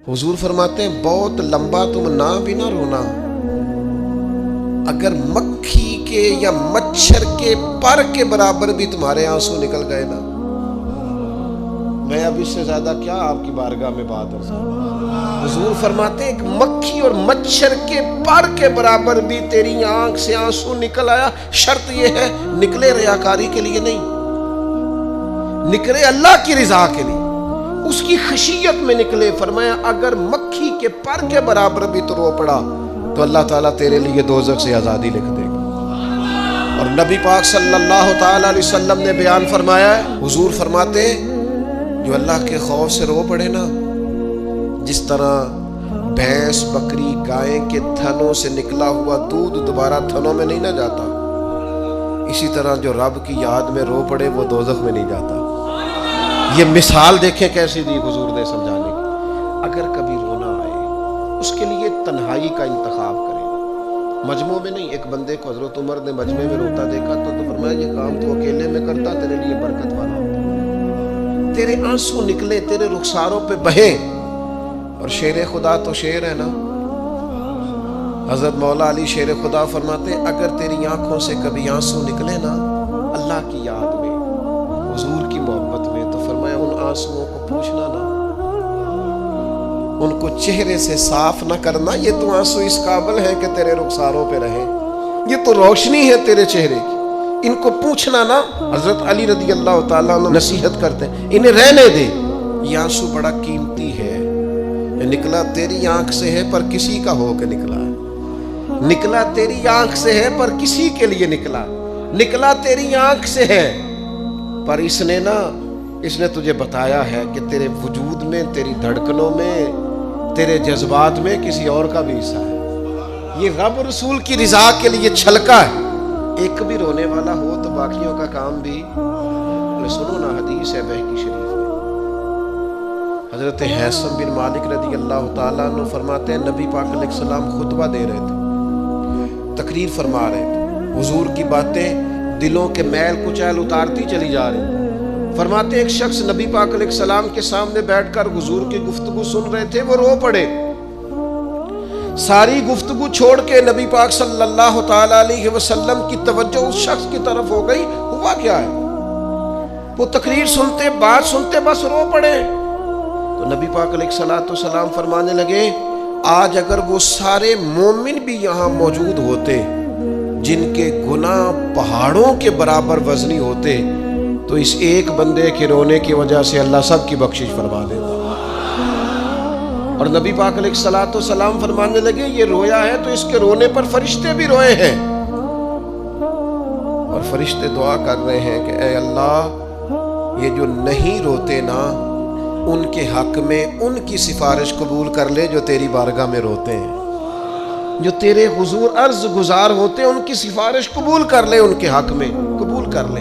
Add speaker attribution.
Speaker 1: हुजूर फरमाते हैं बहुत लंबा तुम ना भी ना रोना, अगर मक्खी के या मच्छर के पर के बराबर भी तुम्हारे आंसू निकल गए ना, मैं अब इससे ज्यादा क्या आपकी बारगाह में बात कर सकता। हुजूर फरमाते हैं एक मक्खी और मच्छर के पर के बराबर भी तेरी आंख से आंसू निकल आया, शर्त यह है निकले रियाकारी के लिए नहीं, निकले अल्लाह की रिजा के लिए, उसकी खशियत में निकले। फरमाया अगर मक्खी के पर के बराबर भी तो रो पड़ा तो अल्लाह ताला तेरे लिए दोज़ख से आज़ादी लिख देगा। और नबी पाक सल्लल्लाहु ताला अलैहि वसल्लम ने बयान फरमाया है, हुजूर फरमाते जो अल्लाह के खौफ से रो पड़े ना, जिस तरह भैंस बकरी गाय के थनों से निकला हुआ दूध दोबारा थनों में नहीं ना जाता, इसी तरह जो रब की याद में रो पड़े वो दोज़ख में नहीं जाता। ये मिसाल देखें कैसी दी हुजूर ने समझाने की। अगर कभी रोना आए उसके लिए तन्हाई का इंतखाब करें, मजमू में नहीं। एक बंदे को हजरत उमर ने मजमे में रोता देखा तो फरमाया ये काम तो अकेले में करता, तेरे लिए बरकत वाला होता, तेरे आंसू निकले, तेरे रुखसारों पे बहे। और शेर खुदा तो शेर है ना, हजरत मौला अली शेर खुदा फरमाते अगर तेरी आंखों से कभी आंसू निकले ना अल्लाह की याद में, हुजूर की मोहब्बत में, तो फरमाया उन आंसुओं को पूछना ना, उनको चेहरे से साफ ना करना, ये तो आंसू इस काबिल है कि तेरे रुखसारों पे रहे, ये तो रोशनी है तेरे चेहरे की, इनको पूछना ना। हजरत अली रदी अल्लाह ताला अन्हु नसीहत करते हैं इन्हें रहने दे, ये आंसू बड़ा कीमती है, ये निकला तेरी आंख से है पर किसी का हो के निकला है, निकला तेरी आंख से है पर किसी के लिए निकला, निकला तेरी आंख से है पर इसने तुझे बताया है कि तेरे वजूद में, तेरी धड़कनों में, तेरे जज्बात में किसी और का भी हिस्सा है। ये रब रसूल की रिजा के लिए छलका है। एक भी रोने वाला हो तो बाकियों का काम भी सुनो ना। हदीस है बहकी शरीफ में, हजरत हैसम बिन मालिक रदी अल्लाह ताला अन्हु फरमाते हैं नबी पाक अलैहिस्सलाम खुतबा दे रहे थे, तकरीर फरमा रहे थे, हुजूर की बातें दिलों के मैल कुचैल उतारती चली जा रही। फरमाते एक शख्स नबी पाक अलैहिस्सलाम के सामने बैठकर हुजूर की गुफ्तगू सुन रहे थे, वो रो पड़े। सारी गुफ्तगू छोड़ के नबी पाक सल्लल्लाहु ताला अलैहि वसल्लम की तवज्जो उस शख्स की तरफ हो गई। हुआ क्या है? वो तकरीर सुनते, बात सुनते बस रो पड़े। तो नबी पाक अलैहिस्सलाम फरमाने लगे आज अगर वो सारे मोमिन भी यहाँ मौजूद होते जिनके गुनाह पहाड़ों के बराबर वजनी होते तो इस एक बंदे के रोने की वजह से अल्लाह सब की बख्शिश फरमा देता। और नबी पाक अलैहिस्सलाम फरमाने लगे ये रोया है तो इसके रोने पर फरिश्ते भी रोए हैं, और फरिश्ते दुआ कर रहे हैं कि ऐ अल्लाह ये जो नहीं रोते ना उनके हक में उनकी सिफारिश कबूल कर ले जो तेरी बारगाह में रोते हैं, जो तेरे हुजूर अर्ज गुजार होते हैं उनकी सिफारिश कबूल कर ले, उनके हक में कबूल कर ले।